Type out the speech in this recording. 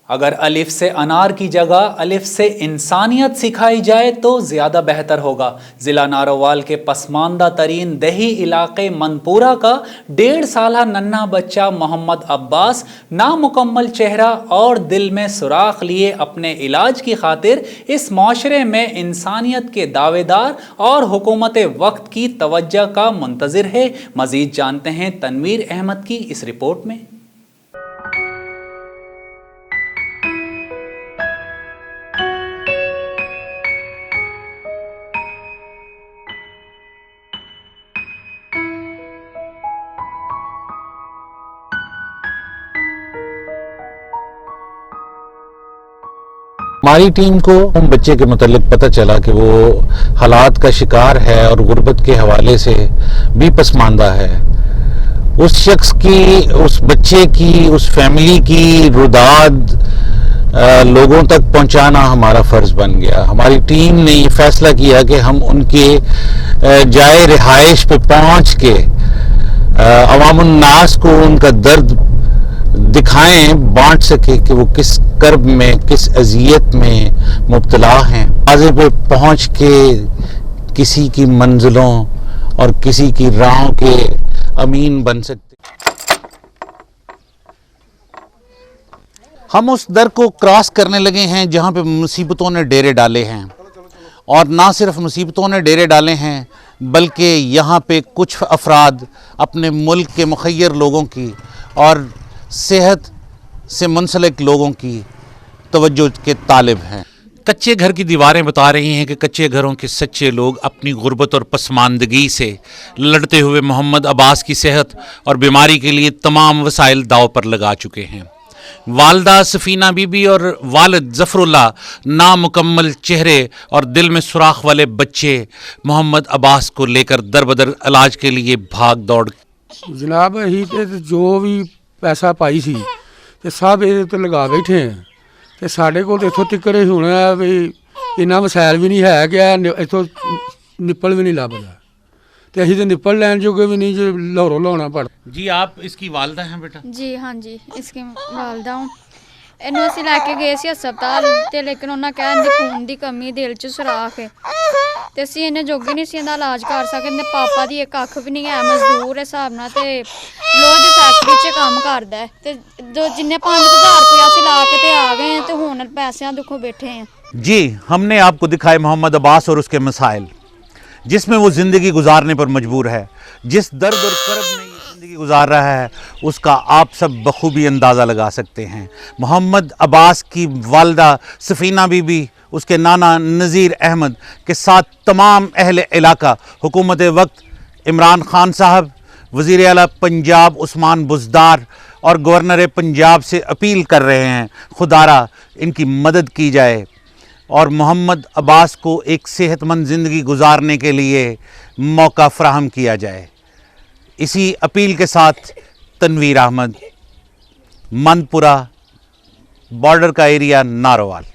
اگر الف سے انار کی جگہ الف سے انسانیت سکھائی جائے تو زیادہ بہتر ہوگا۔ ضلع ناروال کے پسماندہ ترین دیہی علاقے منپورہ کا 1.5 سالہ ننھا بچہ محمد عباس نامکمل چہرہ اور دل میں سوراخ لیے اپنے علاج کی خاطر اس معاشرے میں انسانیت کے دعوے دار اور حکومت وقت کی توجہ کا منتظر ہے۔ مزید جانتے ہیں تنویر احمد کی اس رپورٹ میں۔ ہماری ٹیم کو بچے کے متعلق پتہ چلا کہ وہ حالات کا شکار ہے اور غربت کے حوالے سے بھی پسماندہ ہے۔ اس شخص کی، اس بچے کی، اس فیملی کی روداد لوگوں تک پہنچانا ہمارا فرض بن گیا۔ ہماری ٹیم نے یہ فیصلہ کیا کہ ہم ان کے جائے رہائش پہ پہنچ کے عوام الناس کو ان کا درد دکھائیں، بانٹ سکے کہ وہ کس کرب میں، کس اذیت میں مبتلا ہیں۔ دروازے پہ پہنچ کے کسی کی منزلوں اور کسی کی راہوں کے امین بن سکتے۔ ہم اس در کو کراس کرنے لگے ہیں جہاں پہ مصیبتوں نے ڈیرے ڈالے ہیں، اور نہ صرف مصیبتوں نے ڈیرے ڈالے ہیں بلکہ یہاں پہ کچھ افراد اپنے ملک کے مخیر لوگوں کی اور صحت سے منسلک لوگوں کی توجہ کے طالب ہیں۔ کچے گھر کی دیواریں بتا رہی ہیں کہ کچے گھروں کے سچے لوگ اپنی غربت اور پسماندگی سے لڑتے ہوئے محمد عباس کی صحت اور بیماری کے لیے تمام وسائل داؤ پر لگا چکے ہیں۔ والدہ سفینہ بی بی اور والد ظفر اللہ نامکمل چہرے اور دل میں سوراخ والے بچے محمد عباس کو لے کر در بدر علاج کے لیے بھاگ دوڑ۔ جناب ہی جو بھی پیسہ پائی سی تے سب یہ تو لگا بیٹھے ہیں تے ساڈے کول تے اتھوں تک ہونا بھی انہاں وسائل بھی نہیں ہے کہ اتھوں نپل بھی نہیں لبدا تے اسی تے نپل لین جو بھی نہیں جو لاہوروں لانا پڑ۔ جی آپ اس کی والدہ ہیں بیٹا؟ جی ہاں جی، اس کی والدہ ہوں۔ ਇਹਨੂੰ ਅਸੀਂ ਲੈ ਕੇ ਗਏ ਸੀ ਹਸਪਤਾਲ ਤੇ ਲੇਕਿਨ ਉਹਨਾਂ ਕਹਿੰਦੇ ਖੂਨ ਦੀ ਕਮੀ, ਦਿਲ 'ਚ ਸੁਰਾਖ ਹੈ ਤੇ ਅਸੀਂ ਇਹਨੇ ਜੋਗੇ ਨਹੀਂ ਸੀ ਇਹਦਾ ਇਲਾਜ ਕਰ ਸਕਦੇ। ਪਾਪਾ ਦੀ ਇੱਕ ਅੱਖ ਵੀ ਨਹੀਂ ਹੈ, ਮਜ਼ਦੂਰ ਹਿਸਾਬ ਨਾਲ ਤੇ ਲੋਹ ਦੀ ਫੈਕਟਰੀ 'ਚ ਕੰਮ ਕਰਦਾ ਹੈ ਤੇ ਜੋ ਜਿੰਨੇ 5000 ਰੁਪਇਆ ਅਸੀਂ ਲਾ ਕੇ ਤੇ ਆ ਗਏ ਤੇ ਹੁਣ ਪੈਸਿਆਂ ਦੁੱਖੋਂ ਬੈਠੇ ہیں۔ جی ہم نے آپ کو دکھائے محمد عباس اور اس کے مسائل، جس میں وہ زندگی گزارنے پر مجبور ہے، جس درد اور کرب میں یہ زندگی گزار رہا ہے اس کا آپ سب بخوبی اندازہ لگا سکتے ہیں۔ محمد عباس کی والدہ سفینہ بی بی، اس کے نانا نذیر احمد کے ساتھ تمام اہل علاقہ، حکومت وقت عمران خان صاحب، وزیر اعلیٰ پنجاب عثمان بزدار اور گورنر پنجاب سے اپیل کر رہے ہیں خدا را ان کی مدد کی جائے اور محمد عباس کو ایک صحت مند زندگی گزارنے کے لیے موقع فراہم کیا جائے۔ اسی اپیل کے ساتھ تنویر احمد، منپورہ، بارڈر کا ایریا، ناروال۔